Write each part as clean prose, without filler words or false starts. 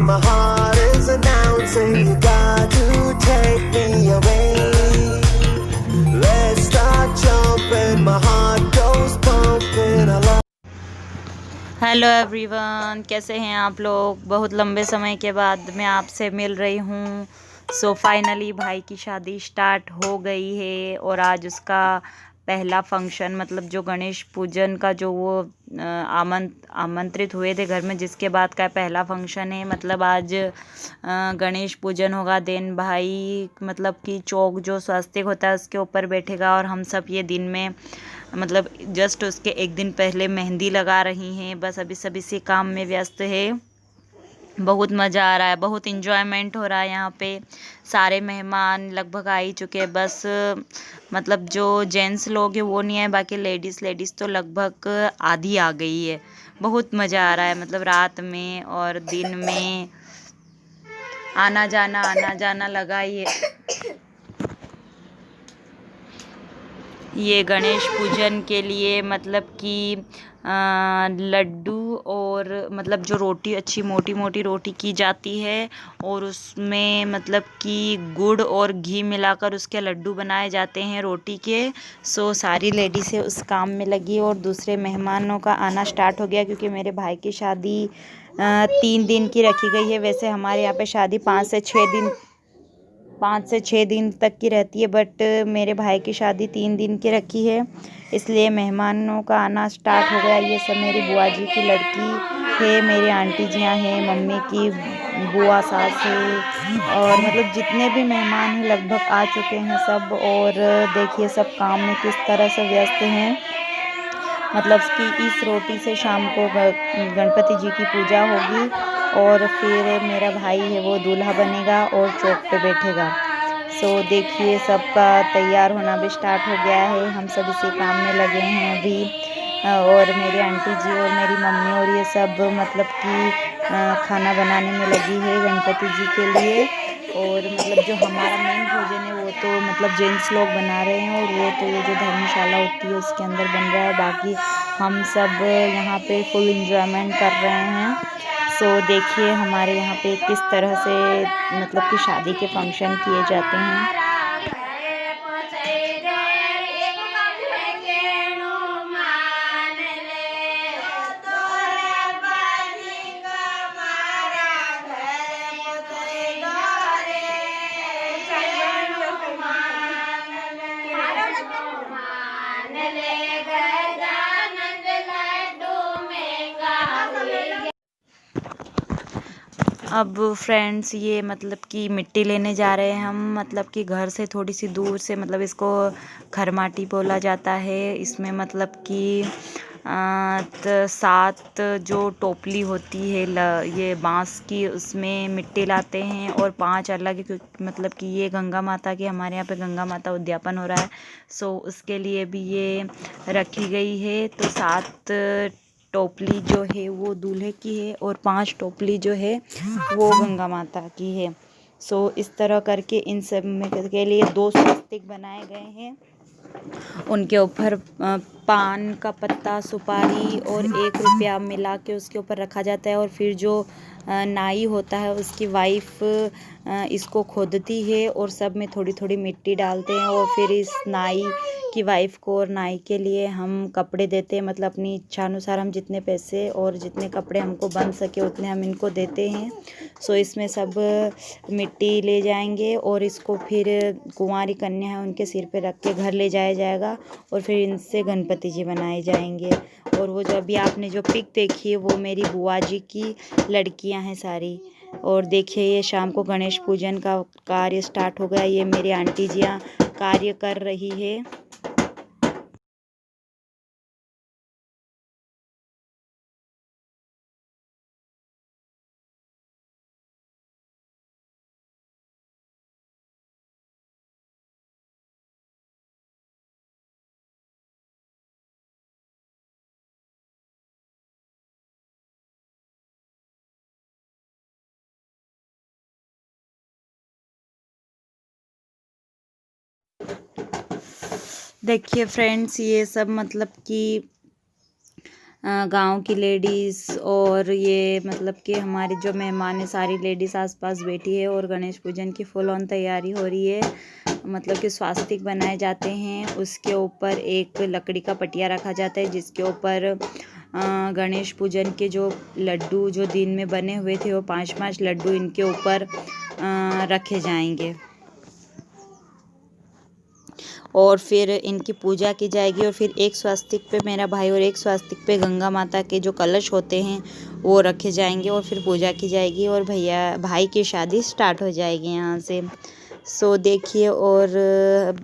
My heart is announcing you got to take me away. Let's start jumping, my heart goes pumping. Hello everyone, कैसे हैं आप लोग। बहुत लंबे समय के बाद मैं आपसे मिल रही हूँ। सो फाइनली भाई की शादी स्टार्ट हो गई है और आज उसका पहला फंक्शन, मतलब जो गणेश पूजन का जो वो आमंत्रित हुए थे घर में, जिसके बाद का पहला फंक्शन है। मतलब आज गणेश पूजन होगा, देन भाई मतलब कि चौक जो स्वास्तिक होता है उसके ऊपर बैठेगा और हम सब ये दिन में मतलब जस्ट उसके एक दिन पहले मेहंदी लगा रही हैं। बस अभी सब इसी काम में व्यस्त है। बहुत मज़ा आ रहा है, बहुत इन्जॉयमेंट हो रहा है यहाँ पे। सारे मेहमान लगभग आ ही चुके हैं। बस मतलब जो जेंट्स लोग हैं वो नहीं है, बाकी लेडीज़ तो लगभग आधी आ गई है। बहुत मज़ा आ रहा है, मतलब रात में और दिन में आना जाना लगा ही है। ये गणेश पूजन के लिए मतलब कि लड्डू और मतलब जो रोटी, अच्छी मोटी मोटी रोटी की जाती है और उसमें मतलब कि गुड़ और घी मिलाकर उसके लड्डू बनाए जाते हैं रोटी के। सो सारी लेडीज़ें उस काम में लगी और दूसरे मेहमानों का आना स्टार्ट हो गया, क्योंकि मेरे भाई की शादी 3 दिन की रखी गई है। वैसे हमारे यहाँ पे शादी 5 से 6 दिन तक की रहती है, बट मेरे भाई की शादी 3 दिन की रखी है, इसलिए मेहमानों का आना स्टार्ट हो गया। ये सब मेरी बुआ जी की लड़की है, मेरी आंटी जियाँ हैं, मम्मी की बुआ सास है और मतलब जितने भी मेहमान हैं लगभग आ चुके हैं सब। और देखिए सब काम में किस तरह से व्यस्त हैं। मतलब कि इस रोटी से शाम को गणपति जी की पूजा होगी और फिर मेरा भाई है वो दूल्हा बनेगा और चौक पे बैठेगा। सो देखिए सबका तैयार होना भी स्टार्ट हो गया है। हम सब इसी काम में लगे हैं अभी। और मेरी आंटी जी और मेरी मम्मी और ये सब मतलब कि खाना बनाने में लगी है गणपति जी के लिए। और मतलब जो हमारा मेन भोजन है वो तो मतलब जेंट्स लोग बना रहे हैं और वो तो ये जो धर्मशाला होती है उसके अंदर बन रहा है। बाकी हम सब यहाँ पे फुल इंजॉयमेंट कर रहे हैं। सो देखिए हमारे यहाँ पे किस तरह से मतलब कि शादी के फंक्शन किए जाते हैं। अब फ्रेंड्स ये मतलब कि मिट्टी लेने जा रहे हैं हम, मतलब कि घर से थोड़ी सी दूर से, मतलब इसको खरमाटी बोला जाता है। इसमें मतलब कि 7 जो टोपली होती है ये बांस की, उसमें मिट्टी लाते हैं और 5 अलग, मतलब कि ये गंगा माता की, हमारे यहाँ पे गंगा माता उद्यापन हो रहा है, सो उसके लिए भी ये रखी गई है। तो 7 टोपली जो है वो दूल्हे की है और 5 टोपली जो है वो गंगा माता की है। सो इस तरह करके इन सब में के लिए 2 स्वस्तिक बनाए गए हैं। उनके ऊपर पान का पत्ता, सुपारी और 1 रुपया मिला के उसके ऊपर रखा जाता है। और फिर जो नाई होता है उसकी वाइफ इसको खोदती है और सब में थोड़ी थोड़ी मिट्टी डालते हैं। और फिर इस नाई की वाइफ को और नाई के लिए हम कपड़े देते हैं, मतलब अपनी इच्छा अनुसार हम जितने पैसे और जितने कपड़े हमको बन सके उतने हम इनको देते हैं। सो इसमें सब मिट्टी ले जाएंगे और इसको फिर कुंवारी कन्या है उनके सिर पे रख के घर ले जाया जाएगा और फिर इनसे गणपति जी बनाए जाएंगे। और वो जो अभी आपने जो पिक देखी है वो मेरी बुआ जी की लड़कियां हैं सारी। और देखिए ये शाम को गणेश पूजन का कार्य स्टार्ट हो गया। ये मेरी आंटी जियाँ कार्य कर रही है। देखिए फ्रेंड्स, ये सब मतलब कि गांव की लेडीज़ और ये मतलब कि हमारी जो मेहमान है सारी लेडीज़ आसपास बैठी है और गणेश पूजन की फुल ऑन तैयारी हो रही है। मतलब कि स्वास्तिक बनाए जाते हैं, उसके ऊपर एक लकड़ी का पटिया रखा जाता है जिसके ऊपर गणेश पूजन के जो लड्डू जो दिन में बने हुए थे वो 5-5 लड्डू इनके ऊपर रखे जाएंगे और फिर इनकी पूजा की जाएगी। और फिर एक स्वास्तिक पे मेरा भाई और एक स्वास्तिक पे गंगा माता के जो कलश होते हैं वो रखे जाएंगे और फिर पूजा की जाएगी और भाई की शादी स्टार्ट हो जाएगी यहाँ से। सो देखिए और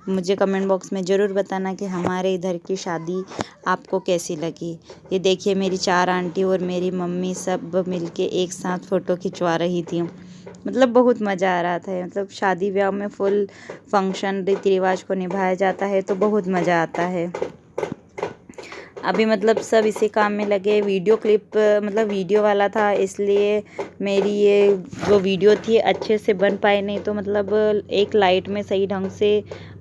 मुझे कमेंट बॉक्स में ज़रूर बताना कि हमारे इधर की शादी आपको कैसी लगी। ये देखिए मेरी 4 आंटी और मेरी मम्मी सब मिलके एक साथ फ़ोटो खिंचवा रही थी। मतलब बहुत मज़ा आ रहा था। मतलब शादी ब्याह में फुल फंक्शन रीति रिवाज को निभाया जाता है तो बहुत मज़ा आता है। अभी मतलब सब इसी काम में लगे। वीडियो क्लिप मतलब वीडियो वाला था इसलिए मेरी ये जो वीडियो थी अच्छे से बन पाए, नहीं तो मतलब एक लाइट में सही ढंग से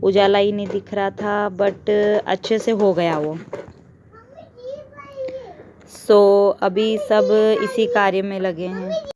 उजाला ही नहीं दिख रहा था, बट अच्छे से हो गया वो। सो अभी सब इसी कार्य में लगे हैं।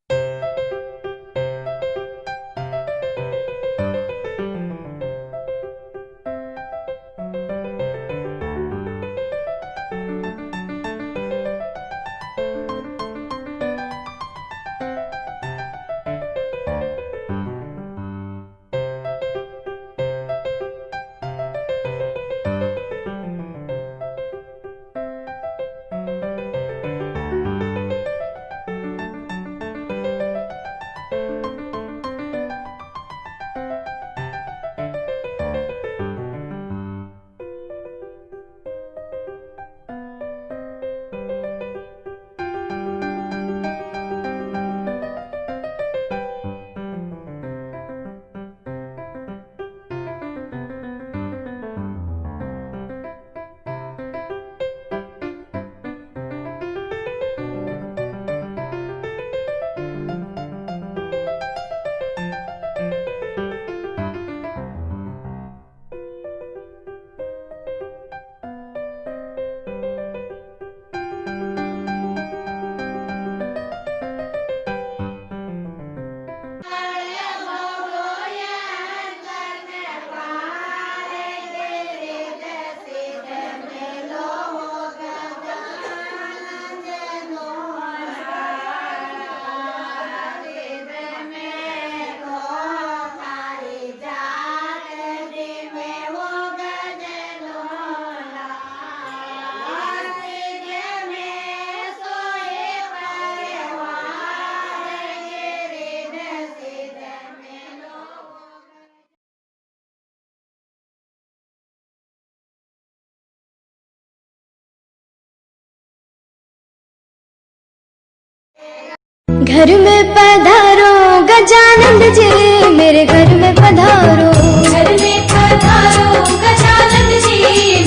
घर में पधारो गजानन जी, मेरे घर में पधारो। घर में पधारो गजानन जी,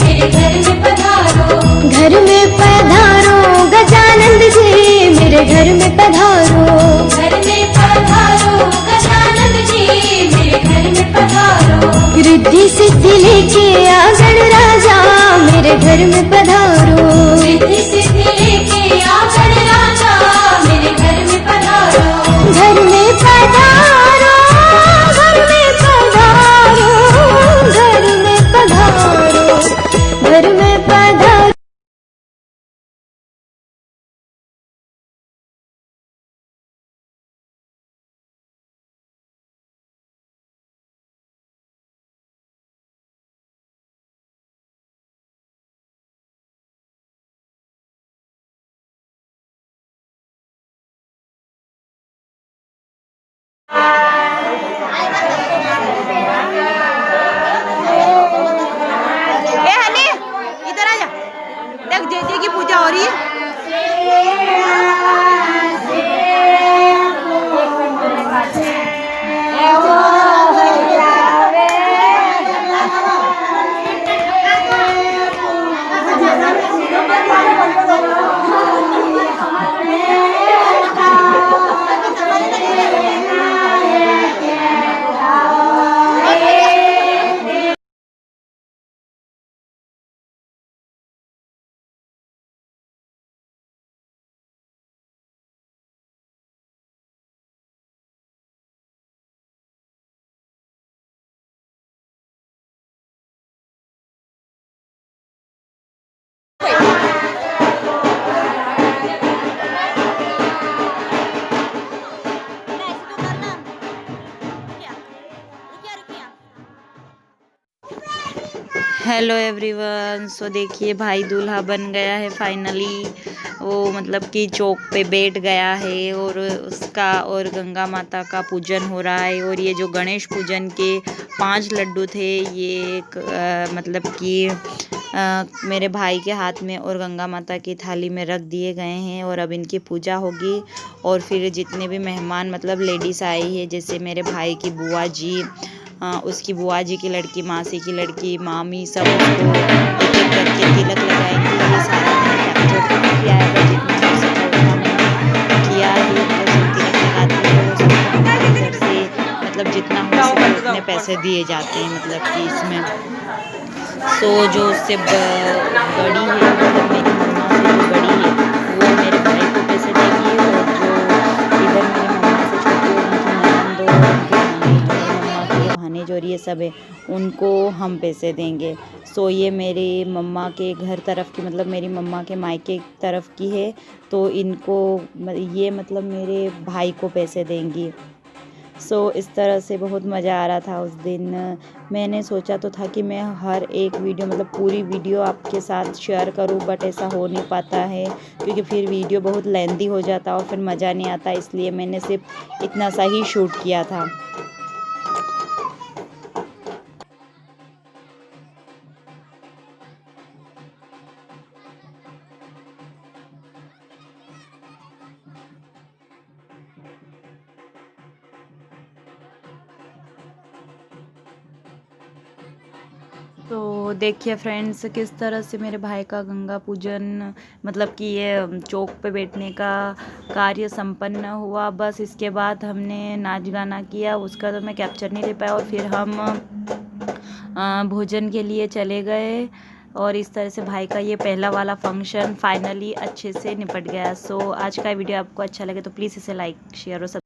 मेरे घर में पधारो। घर में पधारो गजानन जी, मेरे घर में पधारो। घर में पधारो गजानन जी, मेरे घर में पधारो। रिद्धि सिद्धि लेके आ गणराजा, मेरे मेरे घर में पधारो। रिद्धि सिद्धि लेके आ गणराजा, मेरे घर में पधारो। घर में पधारो, घर में पधारो, घर में पधारो, घर में पधारो। ए हनी इधर आ जा, देख जेजे की पूजा हो रही है। हेलो एवरीवन, सो देखिए भाई दूल्हा बन गया है फाइनली। वो मतलब कि चौक पे बैठ गया है और उसका और गंगा माता का पूजन हो रहा है। और ये जो गणेश पूजन के 5 लड्डू थे ये मतलब कि मेरे भाई के हाथ में और गंगा माता की थाली में रख दिए गए हैं और अब इनकी पूजा होगी। और फिर जितने भी मेहमान मतलब लेडीज़ आई है, जैसे मेरे भाई की बुआ जी, उसकी बुआ जी की लड़की, मासी की लड़की, मामी, सब उसको एक एक करके तिलक लगाएंगे। ये सारा मैंने कैप्चर किया है, जितना हो सका उतना मैंने किया है। वो सब तिलक लगाते हैं, वो सब हमारे घर से मतलब जितना हो सके उतने पैसे दिए जाते हैं मतलब कि इसमें। सो जो उससे बड़ी है मतलब मेरी मम्मा से जो बड़ी है वो मेरे भाई को पैसे देगी, और जो इधर मेरी मम्मा से छोटी है उनकी ननद और उनके भाने जो ये सब है उनको हम पैसे देंगे। सो ये मेरी मम्मा के घर तरफ की मतलब मेरी मम्मा के मायके तरफ की है, तो इनको ये मतलब मेरे भाई को पैसे देंगी। सो इस तरह से बहुत मज़ा आ रहा था उस दिन। मैंने सोचा तो था कि मैं हर एक वीडियो मतलब पूरी वीडियो आपके साथ शेयर करूं, बट ऐसा हो नहीं पाता है क्योंकि फिर वीडियो बहुत लेंदी हो जाता और फिर मज़ा नहीं आता, इसलिए मैंने सिर्फ इतना सा ही शूट किया था। तो देखिए फ्रेंड्स किस तरह से मेरे भाई का गंगा पूजन मतलब कि ये चौक पे बैठने का कार्य संपन्न हुआ। बस इसके बाद हमने नाच गाना किया, उसका तो मैं कैप्चर नहीं ले पाया। और फिर हम भोजन के लिए चले गए और इस तरह से भाई का ये पहला वाला फंक्शन फाइनली अच्छे से निपट गया। सो आज का वीडियो आपको अच्छा लगे तो प्लीज़ इसे लाइक शेयर और